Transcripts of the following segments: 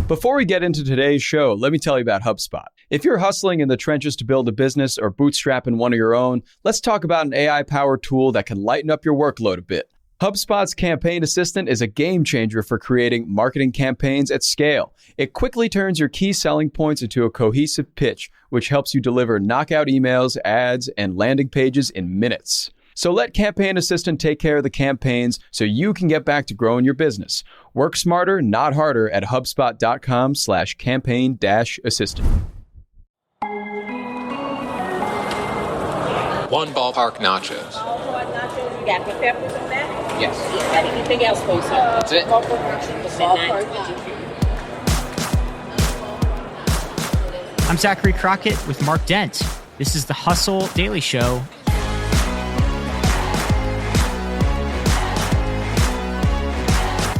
Before we get into today's show, let me tell you about HubSpot. If you're hustling in the trenches to build a business or bootstrapping one of your own, let's talk about an AI-powered tool that can lighten up your workload a bit. HubSpot's Campaign Assistant is a game changer for creating marketing campaigns at scale. It quickly turns your key selling points into a cohesive pitch, which helps you deliver knockout emails, ads, and landing pages in minutes. So let Campaign Assistant take care of the campaigns so you can get back to growing your business. Work smarter, not harder at HubSpot.com/campaign-assistant. One ballpark nachos. Ballpark nachos, you got the peppers in that? Yes. You got anything else for you? That's it. Ballpark nachos. I'm Zachary Crockett with Mark Dent. This is the Hustle Daily Show.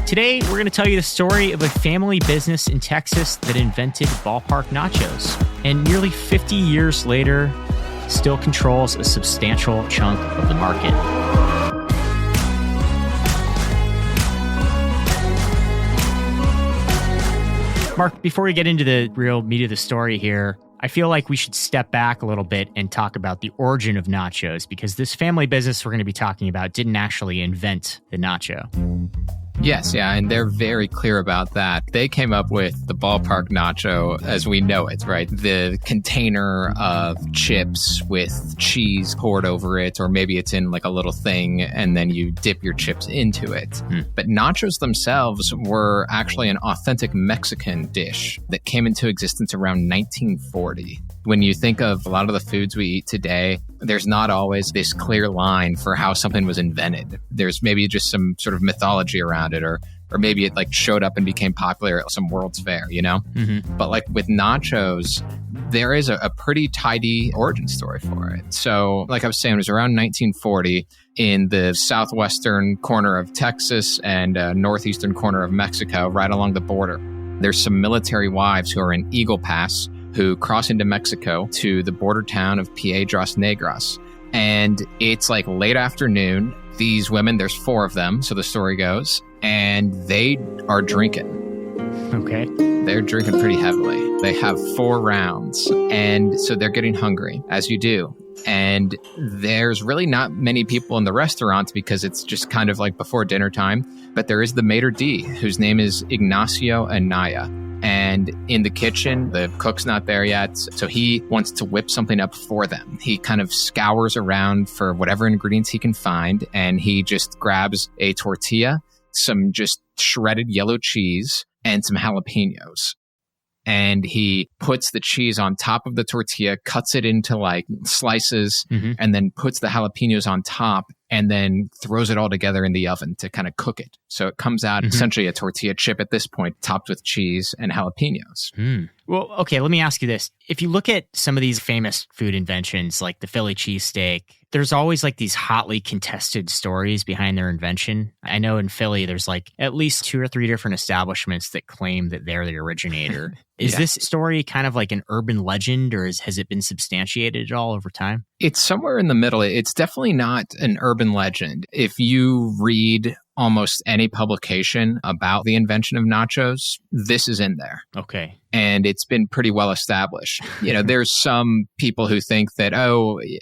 Today, we're going to tell you the story of a family business in Texas that invented ballpark nachos, and nearly 50 years later, still controls a substantial chunk of the market. Mark, before we get into the real meat of the story here, I feel like we should step back a little bit and talk about the origin of nachos, because this family business we're going to be talking about didn't actually invent the nacho. Yes, yeah, and they're very clear about that. They came up with the ballpark nacho as we know it, right? The container of chips with cheese poured over it, or maybe it's in like a little thing, and then you dip your chips into it. But nachos themselves were actually an authentic Mexican dish that came into existence around 1940. When you think of a lot of the foods we eat today, there's not always this clear line for how something was invented. There's maybe just some sort of mythology around it, or maybe it like showed up and became popular at some World's Fair, you know? But like with nachos, there is a pretty tidy origin story for it. So like I was saying, it was around 1940 in the southwestern corner of Texas and northeastern corner of Mexico, right along the border. There's some military wives who are in Eagle Pass who cross into Mexico to the border town of Piedras Negras. And it's like late afternoon. These women, there's 4 of them, so the story goes, and they are drinking. Okay. They're drinking pretty heavily. They have 4 rounds, and so they're getting hungry, as you do. And there's really not many people in the restaurant because it's just kind of like before dinner time. But there is the maitre d', whose name is Ignacio Anaya. And in the kitchen, the cook's not there yet, so he wants to whip something up for them. He kind of scours around for whatever ingredients he can find, and he just grabs a tortilla, some just shredded yellow cheese, and some jalapenos. And he puts the cheese on top of the tortilla, cuts it into like slices, and then puts the jalapenos on top, and then throws it all together in the oven to kind of cook it. So it comes out essentially a tortilla chip at this point, topped with cheese and jalapenos. Well, okay, let me ask you this. If you look at some of these famous food inventions, like the Philly cheesesteak, there's always like these hotly contested stories behind their invention. I know in Philly, there's like at least 2 or 3 different establishments that claim that they're the originator. Is this story kind of like an urban legend, or has it been substantiated at all over time? It's somewhere in the middle. It's definitely not an urban legend. If you read almost any publication about the invention of nachos, this is in there. Okay. And it's been pretty well established. You know, there's some people who think that,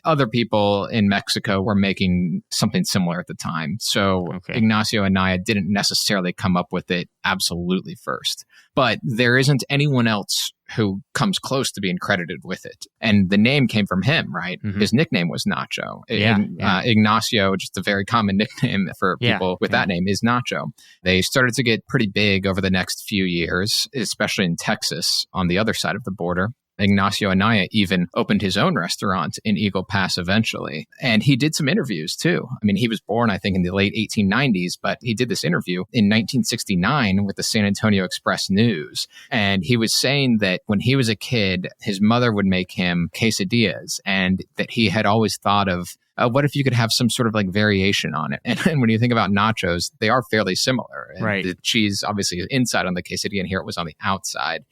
other people in Mexico were making something similar at the time. So Ignacio Anaya didn't necessarily come up with it absolutely first. But there isn't anyone else who comes close to being credited with it. And the name came from him, right? His nickname was Nacho. Ignacio, just a very common nickname for people with that name, is Nacho. They started to get pretty big over the next few years, especially in Texas on the other side of the border. Ignacio Anaya even opened his own restaurant in Eagle Pass eventually. And he did some interviews too. I mean, he was born, I think, in the late 1890s, but he did this interview in 1969 with the San Antonio Express-News. And he was saying that when he was a kid, his mother would make him quesadillas, and that he had always thought of what if you could have some sort of like variation on it? And when you think about nachos, they are fairly similar. And right. The cheese obviously is inside on the quesadilla, and here it was on the outside.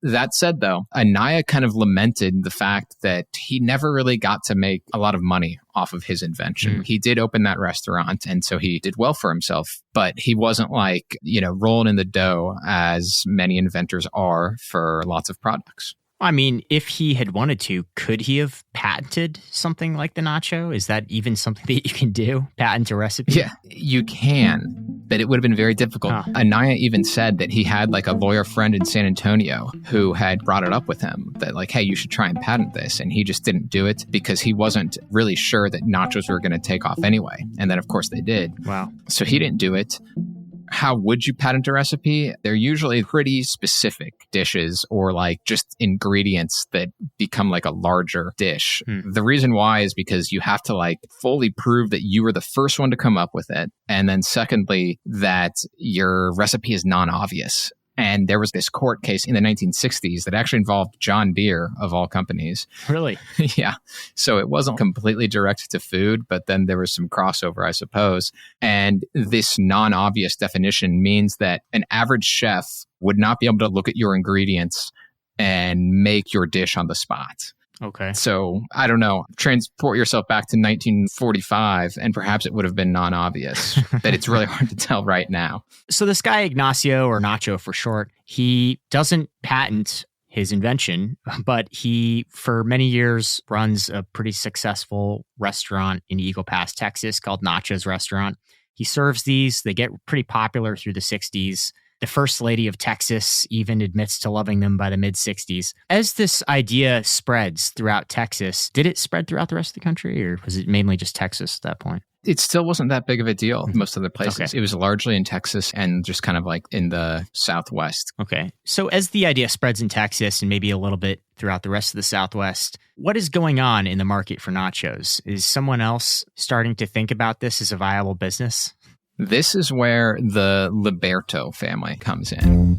That said, though, Anaya kind of lamented the fact that he never really got to make a lot of money off of his invention. He did open that restaurant, and so he did well for himself, but he wasn't like, rolling in the dough as many inventors are for lots of products. I mean, if he had wanted to, could he have patented something like the nacho? Is that even something that you can do? Patent a recipe? Yeah, you can, but it would have been very difficult. Anaya even said that he had like a lawyer friend in San Antonio who had brought it up with him that like, hey, you should try and patent this. And he just didn't do it because he wasn't really sure that nachos were going to take off anyway. And then, of course, they did. Wow. So he didn't do it. How would you patent a recipe? They're usually pretty specific dishes or like just ingredients that become like a larger dish. The reason why is because you have to like fully prove that you were the first one to come up with it. And then secondly, that your recipe is non-obvious. And there was this court case in the 1960s that actually involved John Deere, of all companies. Really? Yeah. So it wasn't completely directed to food, but then there was some crossover, I suppose. And this non-obvious definition means that an average chef would not be able to look at your ingredients and make your dish on the spot. Okay. So, I don't know, transport yourself back to 1945 and perhaps it would have been non-obvious, but it's really hard to tell right now. So this guy Ignacio, or Nacho for short, he doesn't patent his invention, but he, for many years, runs a pretty successful restaurant in Eagle Pass, Texas called Nacho's Restaurant. He serves these. They get pretty popular through the 60s. The First Lady of Texas even admits to loving them by the mid-60s. As this idea spreads throughout Texas, did it spread throughout the rest of the country, or was it mainly just Texas at that point? It still wasn't that big of a deal in most other places. Okay. It was largely in Texas and just kind of like in the Southwest. Okay. So as the idea spreads in Texas and maybe a little bit throughout the rest of the Southwest, what is going on in the market for nachos? Is someone else starting to think about this as a viable business? This is where the Liberto family comes in.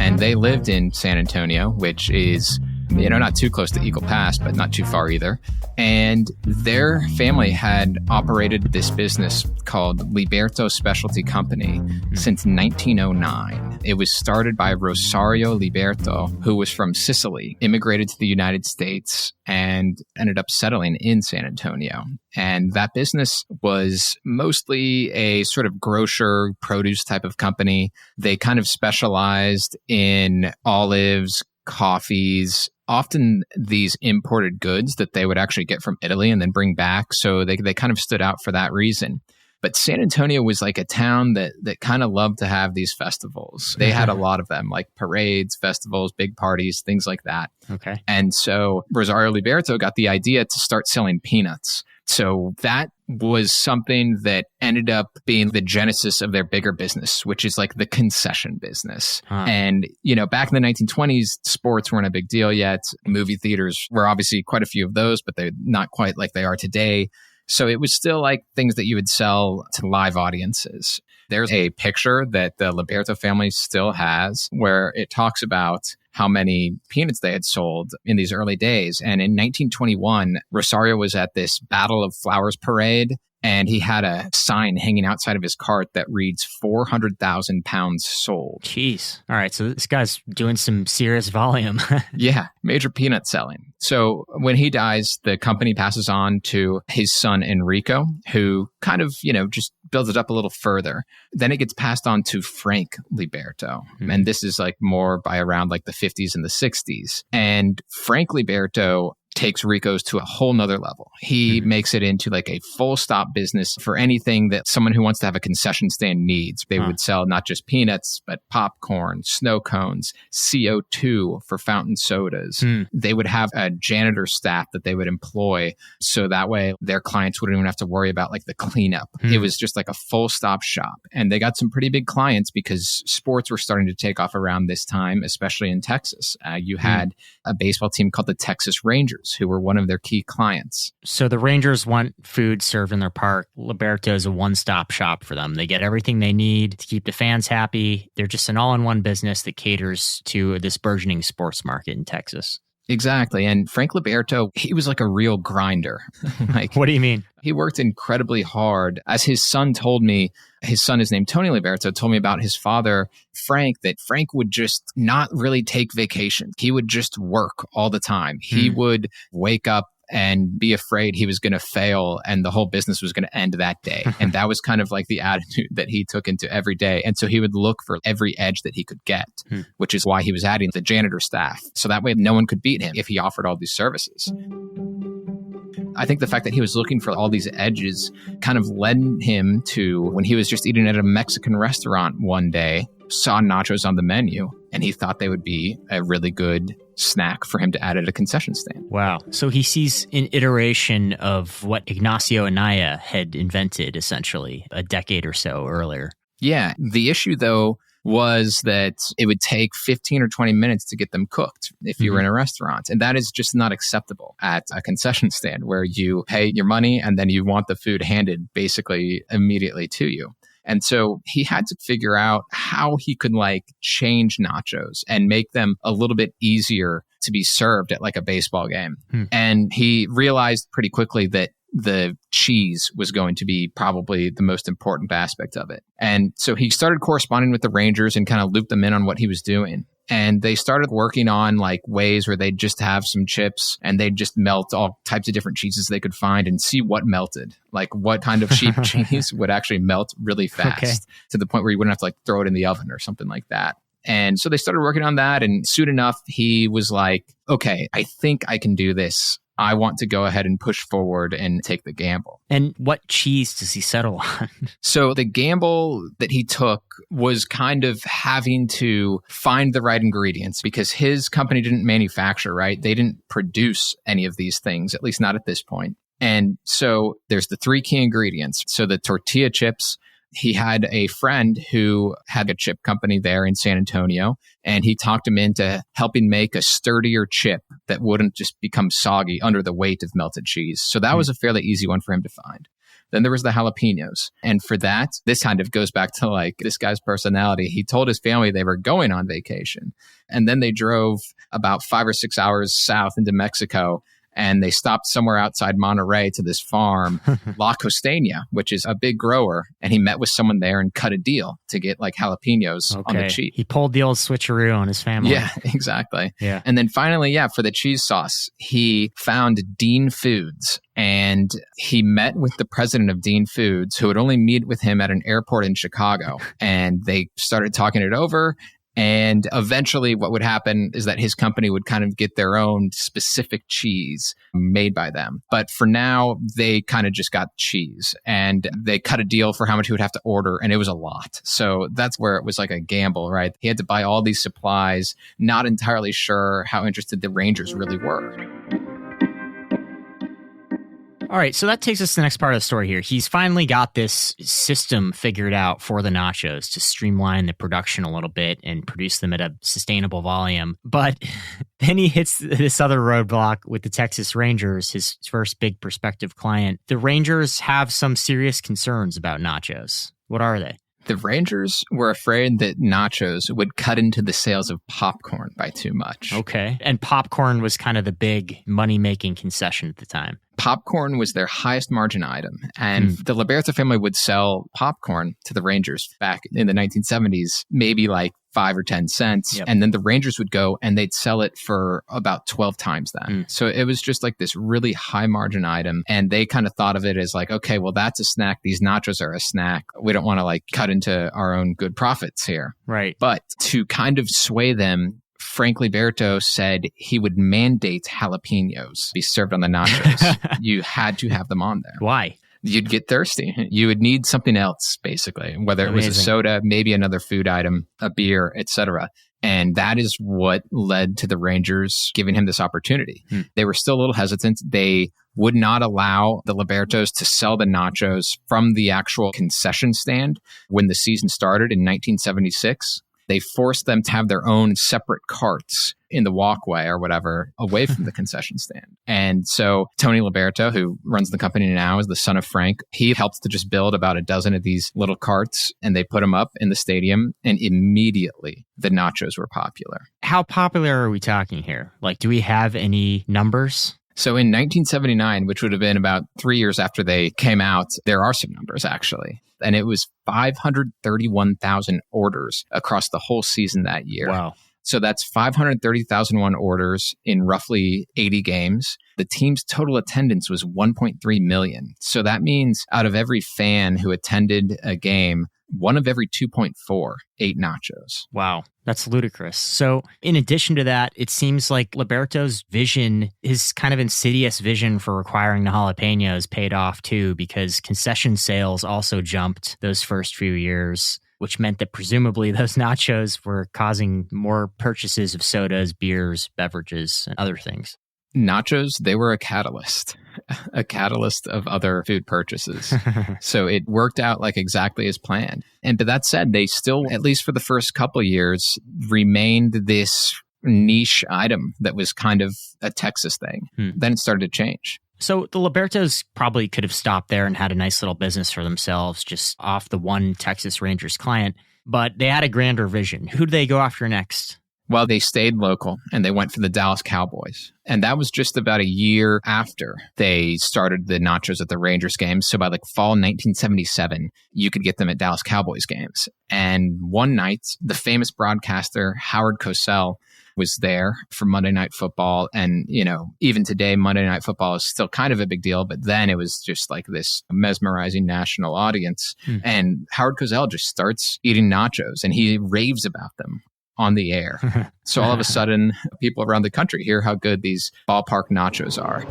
And they lived in San Antonio, which is, not too close to Eagle Pass, but not too far either. And their family had operated this business called Liberto Specialty Company since 1909. It was started by Rosario Liberto, who was from Sicily, immigrated to the United States, and ended up settling in San Antonio. And that business was mostly a sort of grocer produce type of company. They kind of specialized in olives, coffees, often these imported goods that they would actually get from Italy and then bring back. So they kind of stood out for that reason. But San Antonio was like a town that kind of loved to have these festivals. They had a lot of them, like parades, festivals, big parties, things like that. Okay. And so Rosario Liberto got the idea to start selling peanuts. So that was something that ended up being the genesis of their bigger business, which is like the concession business. And, back in the 1920s, sports weren't a big deal yet. Movie theaters were obviously quite a few of those, but they're not quite like they are today. So it was still like things that you would sell to live audiences. There's a picture that the Liberto family still has where it talks about how many peanuts they had sold in these early days. And in 1921, Rosario was at this Battle of Flowers parade, and he had a sign hanging outside of his cart that reads 400,000 pounds sold. Jeez. All right. So this guy's doing some serious volume. Yeah, major peanut selling. So when he dies, the company passes on to his son, Enrico, who kind of, just builds it up a little further. Then it gets passed on to Frank Liberto. And this is like more by around like the 50s and the 60s. And Frank Liberto takes Rico's to a whole nother level. He makes it into like a full stop business for anything that someone who wants to have a concession stand needs. They would sell not just peanuts, but popcorn, snow cones, CO2 for fountain sodas. They would have a janitor staff that they would employ. So that way their clients wouldn't even have to worry about like the cleanup. It was just like a full stop shop. And they got some pretty big clients because sports were starting to take off around this time, especially in Texas. You had a baseball team called the Texas Rangers, who were one of their key clients. So the Rangers want food served in their park. Liberto is a one-stop shop for them. They get everything they need to keep the fans happy. They're just an all-in-one business that caters to this burgeoning sports market in Texas. Exactly. And Frank Liberto, he was like a real grinder. Like, What do you mean? he worked incredibly hard. As his son told me, his son is named Tony Liberto, told me about his father, Frank, that Frank would just not really take vacation. He would just work all the time. He would wake up and be afraid he was going to fail and the whole business was going to end that day. And that was kind of like the attitude that he took into every day. And so he would look for every edge that he could get, which is why he was adding the janitor staff. So that way no one could beat him if he offered all these services. I think the fact that he was looking for all these edges kind of led him to, when he was just eating at a Mexican restaurant one day, saw nachos on the menu, and he thought they would be a really good snack for him to add at a concession stand. Wow. So he sees an iteration of what Ignacio Anaya had invented, essentially, a decade or so earlier. Yeah. The issue, though, was that it would take 15 or 20 minutes to get them cooked if you were in a restaurant. And that is just not acceptable at a concession stand where you pay your money and then you want the food handed basically immediately to you. And so he had to figure out how he could change nachos and make them a little bit easier to be served at like a baseball game. And he realized pretty quickly that the cheese was going to be probably the most important aspect of it. And so he started corresponding with the Rangers and kind of looped them in on what he was doing. And they started working on ways where they'd just have some chips and they'd just melt all types of different cheeses they could find and see what melted. Like what kind of cheap cheese would actually melt really fast to the point where you wouldn't have to throw it in the oven or something like that. And so they started working on that. And soon enough, he was like, okay, I think I can do this. I want to go ahead and push forward and take the gamble. And what cheese does he settle on? So the gamble that he took was kind of having to find the right ingredients because his company didn't manufacture, right? They didn't produce any of these things, at least not at this point. And so there's the three key ingredients. So the tortilla chips. He had a friend who had a chip company there in San Antonio, and he talked him into helping make a sturdier chip that wouldn't just become soggy under the weight of melted cheese. So that was a fairly easy one for him to find. Then there was the jalapenos. And for that, this kind of goes back to this guy's personality. He told his family they were going on vacation. And then they drove about 5 or 6 hours south into Mexico. And they stopped somewhere outside Monterrey to this farm, La Costeña, which is a big grower. And he met with someone there and cut a deal to get jalapenos on the cheap. He pulled the old switcheroo on his family. Yeah, exactly. Yeah. And then finally, for the cheese sauce, he found Dean Foods. And he met with the president of Dean Foods, who would only meet with him at an airport in Chicago. And they started talking it over. And eventually what would happen is that his company would kind of get their own specific cheese made by them. But for now, they kind of just got cheese and they cut a deal for how much he would have to order. And it was a lot. So that's where it was like a gamble, right? He had to buy all these supplies, not entirely sure how interested the Rangers really were. All right, so that takes us to the next part of the story here. He's finally got this system figured out for the nachos to streamline the production a little bit and produce them at a sustainable volume. But then he hits this other roadblock with the Texas Rangers, his first big prospective client. The Rangers have some serious concerns about nachos. What are they? The Rangers were afraid that nachos would cut into the sales of popcorn by too much. Okay. And popcorn was kind of the big money-making concession at the time. Popcorn was their highest margin item. And the Liberto family would sell popcorn to the Rangers back in the 1970s, maybe 5 or 10 cents. Yep. And then the Rangers would go and they'd sell it for about 12 times that. So it was just this really high margin item. And they kind of thought of it as okay, well, that's a snack. These nachos are a snack. We don't want to cut into our own good profits here. Right. But to kind of sway them, Frank Liberto said he would mandate jalapenos be served on the nachos. You had to have them on there. Why? You'd get thirsty. You would need something else, basically, whether it was a soda, maybe another food item, a beer, etc. And that is what led to the Rangers giving him this opportunity. They were still a little hesitant. They would not allow the Libertos to sell the nachos from the actual concession stand when the season started in 1976. They forced them to have their own separate carts in the walkway or whatever away from the concession stand. And so Tony Liberto, who runs the company now, is the son of Frank. He helped to just build about a dozen of these little carts, and they put them up in the stadium, and immediately the nachos were popular. How popular are we talking here? Like, do we have any numbers? So in 1979, which would have been about 3 years after they came out, there are some numbers actually. And it was 531,000 orders across the whole season that year. Wow. So that's 530,001 orders in roughly 80 games. The team's total attendance was 1.3 million. So that means out of every fan who attended a game, one of every 2.4 ate nachos. Wow, that's ludicrous. So in addition to that, it seems like Liberto's vision, his kind of insidious vision for requiring the jalapenos paid off too, because concession sales also jumped those first few years, which meant that presumably those nachos were causing more purchases of sodas, beers, beverages, and other things. Nachos, they were a catalyst of other food purchases. So it worked out like exactly as planned. But that said, they still, at least for the first couple of years, remained this niche item that was kind of a Texas thing. Then it started to change. So the Libertos probably could have stopped there and had a nice little business for themselves just off the one Texas Rangers client, but they had a grander vision. Who did they go after next? Well, they stayed local and they went for the Dallas Cowboys. And that was just about a year after they started the nachos at the Rangers games. So by like fall 1977, you could get them at Dallas Cowboys games. And one night, the famous broadcaster Howard Cosell was there for Monday Night Football. And, you know, even today, Monday Night Football is still kind of a big deal. But then it was just like this mesmerizing national audience. And Howard Cosell just starts eating nachos and he raves about them on the air. So all of a sudden, people around the country hear how good these ballpark nachos are.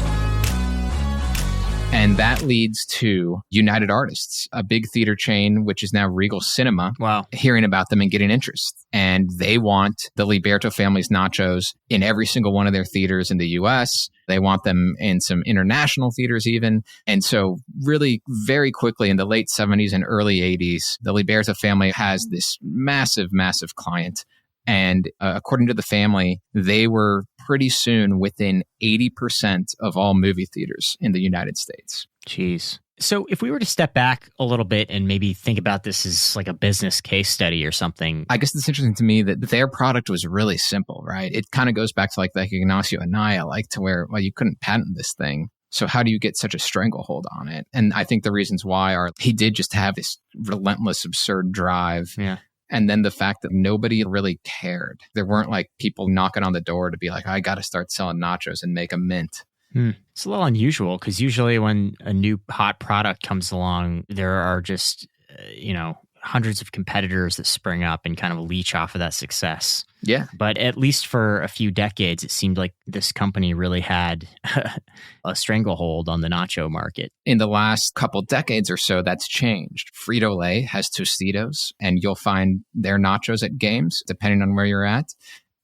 And that leads to United Artists, a big theater chain, which is now Regal Cinema, hearing about them and getting interest. And they want the Liberto family's nachos in every single one of their theaters in the U.S. They want them in some international theaters even. And so really very quickly in the late 70s and early 80s, the Liberto family has this massive, massive client. And according to the family, they were pretty soon within 80% of all movie theaters in the United States. Jeez. So if we were to step back a little bit and maybe think about this as like a business case study or something. I guess it's interesting to me that their product was really simple, right? It kind of goes back to like Ignacio Anaya, like to where, well, you couldn't patent this thing. So how do you get such a stranglehold on it? And I think the reasons why are he did just have this relentless, absurd drive. Yeah. And then the fact that nobody really cared. There weren't like people knocking on the door to be like, I got to start selling nachos and make a mint. It's a little unusual because usually when a new hot product comes along, there are just, hundreds of competitors that spring up and kind of leech off of that success. Yeah. But at least for a few decades, it seemed like this company really had a stranglehold on the nacho market. In the last couple decades or so, that's changed. Frito-Lay has Tostitos, and you'll find their nachos at games, depending on where you're at.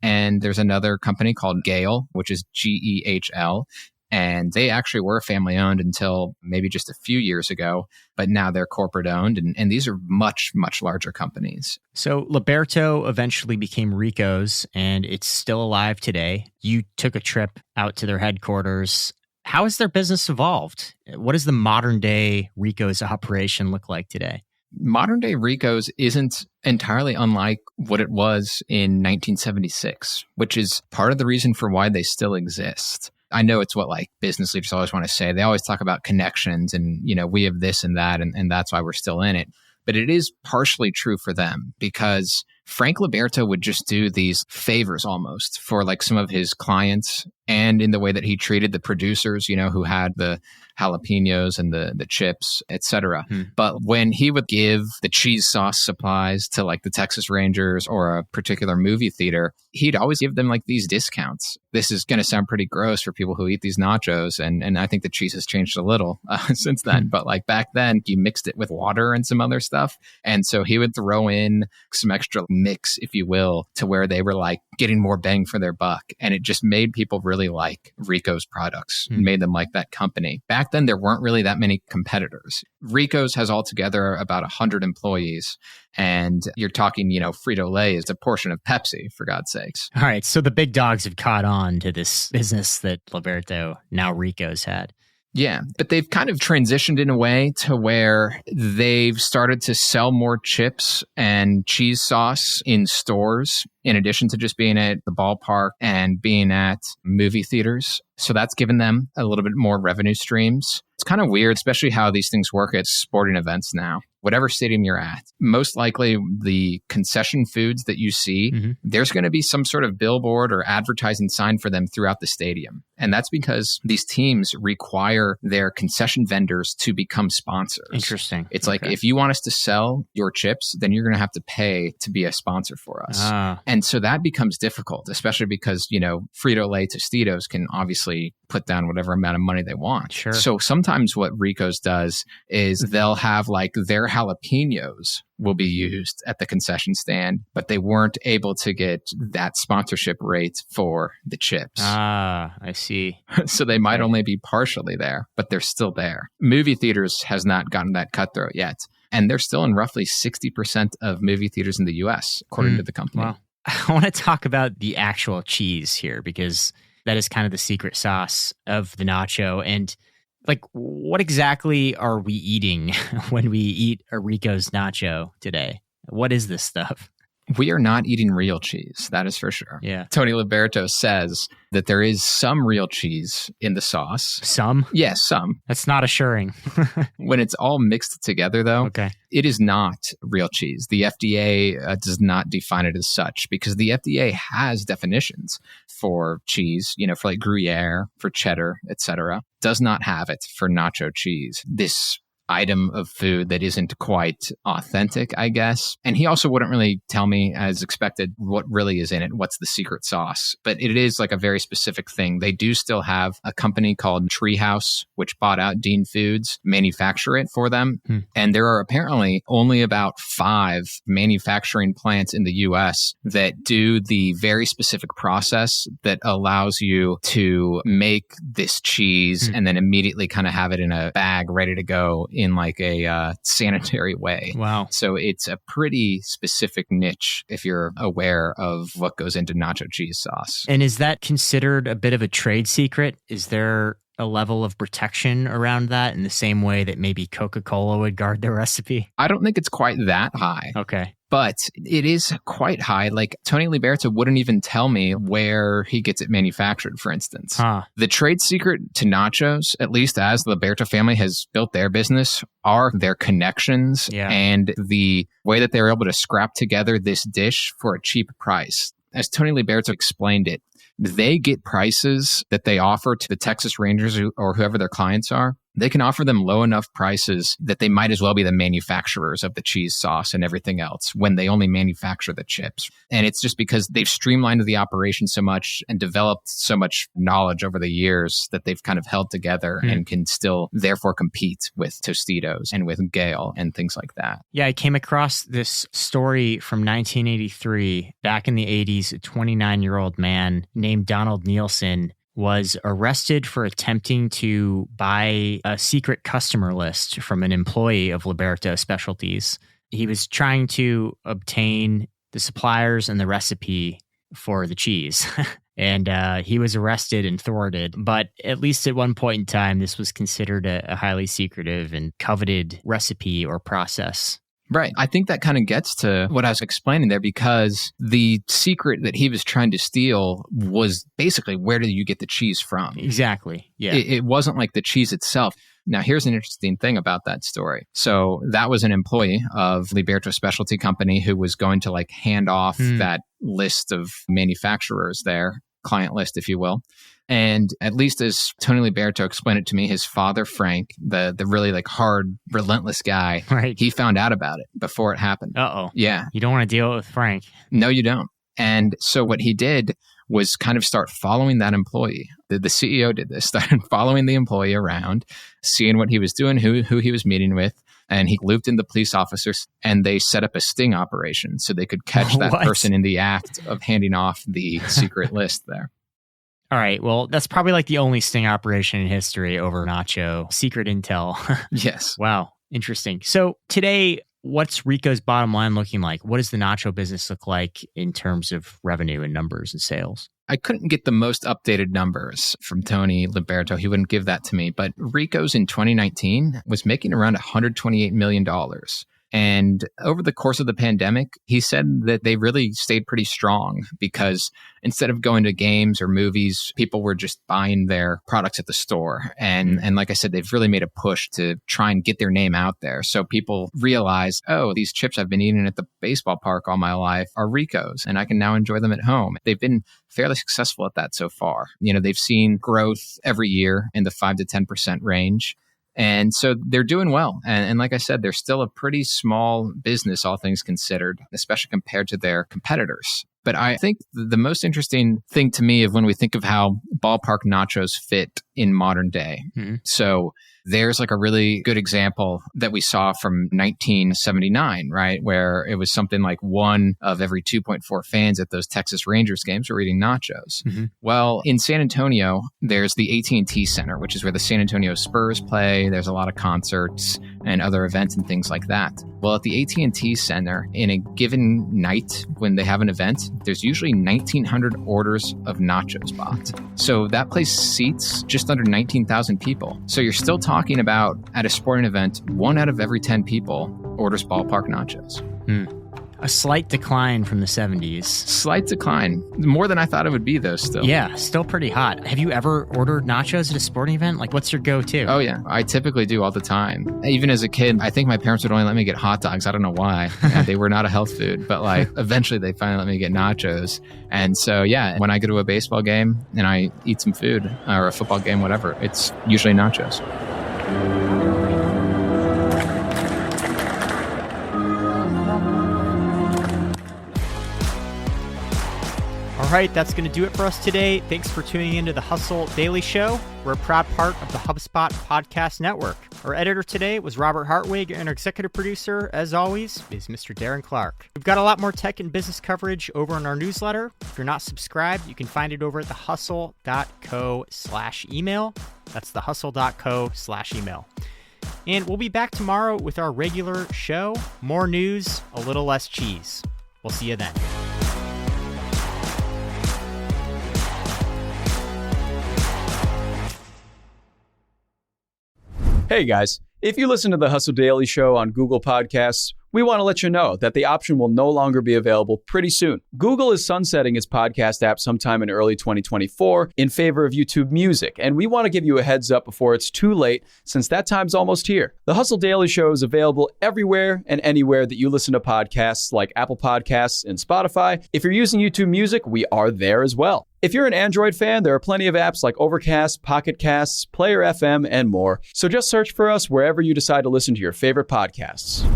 And there's another company called Gale, which is Gehl. And they actually were family owned until maybe just a few years ago, but now they're corporate owned. And these are much, much larger companies. So Liberto eventually became Rico's and it's still alive today. You took a trip out to their headquarters. How has their business evolved? What does the modern day Rico's operation look like today? Modern day Rico's isn't entirely unlike what it was in 1976, which is part of the reason for why they still exist. I know it's what like business leaders always want to say. They always talk about connections and, we have this and that, and that's why we're still in it. But it is partially true for them because Frank Liberto would just do these favors almost for like some of his clients and in the way that he treated the producers, who had the jalapenos and the chips, etc. But when he would give the cheese sauce supplies to like the Texas Rangers or a particular movie theater, he'd always give them like these discounts. This is going to sound pretty gross for people who eat these nachos. And I think the cheese has changed a little since then. But like back then, he mixed it with water and some other stuff. And so he would throw in some extra mix, if you will, to where they were like getting more bang for their buck. And it just made people really like Rico's products, made them like that company. Back then, there weren't really that many competitors. Rico's has altogether about 100 employees. And you're talking, Frito-Lay is a portion of Pepsi, for God's sakes. All right. So the big dogs have caught on to this business that Liberto, now Rico's, had. Yeah, but they've kind of transitioned in a way to where they've started to sell more chips and cheese sauce in stores, in addition to just being at the ballpark and being at movie theaters. So that's given them a little bit more revenue streams. It's kind of weird, especially how these things work at sporting events now. Whatever stadium you're at, most likely the concession foods that you see, there's going to be some sort of billboard or advertising sign for them throughout the stadium. And that's because these teams require their concession vendors to become sponsors. Interesting. It's like, if you want us to sell your chips, then you're going to have to pay to be a sponsor for us. And so that becomes difficult, especially because, Frito-Lay Tostitos can obviously put down whatever amount of money they want. Sure. So sometimes what Rico's does is they'll have like their jalapenos will be used at the concession stand, but they weren't able to get that sponsorship rate for the chips. I see. So they might only be partially there, but they're still there. Movie theaters has not gotten that cutthroat yet. And they're still in roughly 60% of movie theaters in the US, according to the company. Wow. I want to talk about the actual cheese here, because that is kind of the secret sauce of the nacho. And like, what exactly are we eating when we eat a Rico's nacho today? What is this stuff? We are not eating real cheese, that is for sure. Yeah. Tony Liberto says that there is some real cheese in the sauce. Some? Yes, some. That's not assuring. When it's all mixed together, though, it is not real cheese. The FDA does not define it as such, because the FDA has definitions for cheese, for like Gruyere, for cheddar, etc. Does not have it for nacho cheese. This item of food that isn't quite authentic, I guess. And he also wouldn't really tell me, as expected, what really is in it, what's the secret sauce. But it is like a very specific thing. They do still have a company called Treehouse, which bought out Dean Foods, manufacture it for them. And there are apparently only about 5 manufacturing plants in the US that do the very specific process that allows you to make this cheese and then immediately kind of have it in a bag ready to go in like a sanitary way. Wow. So it's a pretty specific niche if you're aware of what goes into nacho cheese sauce. And is that considered a bit of a trade secret? Is there a level of protection around that in the same way that maybe Coca-Cola would guard their recipe? I don't think it's quite that high. Okay. But it is quite high. Like Tony Liberto wouldn't even tell me where he gets it manufactured, for instance. The trade secret to nachos, at least as the Liberto family has built their business, are their connections and the way that they're able to scrap together this dish for a cheap price. As Tony Liberto explained it, they get prices that they offer to the Texas Rangers or whoever their clients are. They can offer them low enough prices that they might as well be the manufacturers of the cheese sauce and everything else when they only manufacture the chips. And it's just because they've streamlined the operation so much and developed so much knowledge over the years that they've kind of held together and can still therefore compete with Tostitos and with Gale and things like that. Yeah, I came across this story from 1983. Back in the 80s, a 29-year-old man named Donald Nielsen was arrested for attempting to buy a secret customer list from an employee of Liberto Specialties. He was trying to obtain the suppliers and the recipe for the cheese. And he was arrested and thwarted. But at least at one point in time, this was considered a highly secretive and coveted recipe or process. Right. I think that kind of gets to what I was explaining there, because the secret that he was trying to steal was basically, where do you get the cheese from? Exactly. Yeah. It wasn't like the cheese itself. Now, here's an interesting thing about that story. So that was an employee of Liberto Specialty Company who was going to like hand off that list of manufacturers there, client list, if you will. And at least as Tony Liberto explained it to me, his father, Frank, the really like hard, relentless guy, he found out about it before it happened. Uh-oh. Yeah. You don't want to deal with Frank. No, you don't. And so what he did was kind of start following that employee. The CEO did this, started following the employee around, seeing what he was doing, who he was meeting with. and he looped in the police officers, and they set up a sting operation so they could catch that person in the act of handing off the secret list there. All right. Well, that's probably like the only sting operation in history over nacho. Secret intel. Yes. Wow. Interesting. So today, what's Rico's bottom line looking like? What does the nacho business look like in terms of revenue and numbers and sales? I couldn't get the most updated numbers from Tony Liberto. He wouldn't give that to me. But Rico's in 2019 was making around $128 million. And over the course of the pandemic, he said that they really stayed pretty strong because instead of going to games or movies, people were just buying their products at the store. And like I said, they've really made a push to try and get their name out there. So people realize, oh, these chips I've been eating at the baseball park all my life are Rico's, and I can now enjoy them at home. They've been fairly successful at that so far. They've seen growth every year in the 5 to 10% range. And so they're doing well. And like I said, they're still a pretty small business, all things considered, especially compared to their competitors. But I think the most interesting thing to me of when we think of how ballpark nachos fit in modern day. Mm-hmm. So there's like a really good example that we saw from 1979, right? Where it was something like 1 of every 2.4 fans at those Texas Rangers games were eating nachos. Mm-hmm. Well, in San Antonio, there's the AT&T Center, which is where the San Antonio Spurs play. There's a lot of concerts and other events and things like that. Well, at the AT&T Center, in a given night when they have an event, there's usually 1,900 orders of nachos bought. So that place seats just under 19,000 people. So you're still talking about, at a sporting event, 1 out of every 10 people orders ballpark nachos. A slight decline from the 70s. Slight decline. More than I thought it would be, though, still. Yeah, still pretty hot. Have you ever ordered nachos at a sporting event? Like, what's your go-to? Oh, yeah. I typically do all the time. Even as a kid, I think my parents would only let me get hot dogs. I don't know why. They were not a health food. But, eventually they finally let me get nachos. And so, yeah, when I go to a baseball game and I eat some food, or a football game, whatever, it's usually nachos. All right, that's going to do it for us today. Thanks for tuning into the Hustle Daily Show. We're a proud part of the HubSpot Podcast Network. Our editor today was Robert Hartwig, and our executive producer, as always, is Mr. Darren Clarke. We've got a lot more tech and business coverage over in our newsletter. If you're not subscribed, you can find it over at thehustle.co/email. That's thehustle.co/email. And we'll be back tomorrow with our regular show. More news, a little less cheese. We'll see you then. Hey guys, if you listen to the Hustle Daily Show on Google Podcasts, we want to let you know that the option will no longer be available pretty soon. Google is sunsetting its podcast app sometime in early 2024 in favor of YouTube Music, and we want to give you a heads up before it's too late, since that time's almost here. The Hustle Daily Show is available everywhere and anywhere that you listen to podcasts, like Apple Podcasts and Spotify. If you're using YouTube Music, we are there as well. If you're an Android fan, there are plenty of apps like Overcast, Pocket Casts, Player FM, and more. So just search for us wherever you decide to listen to your favorite podcasts.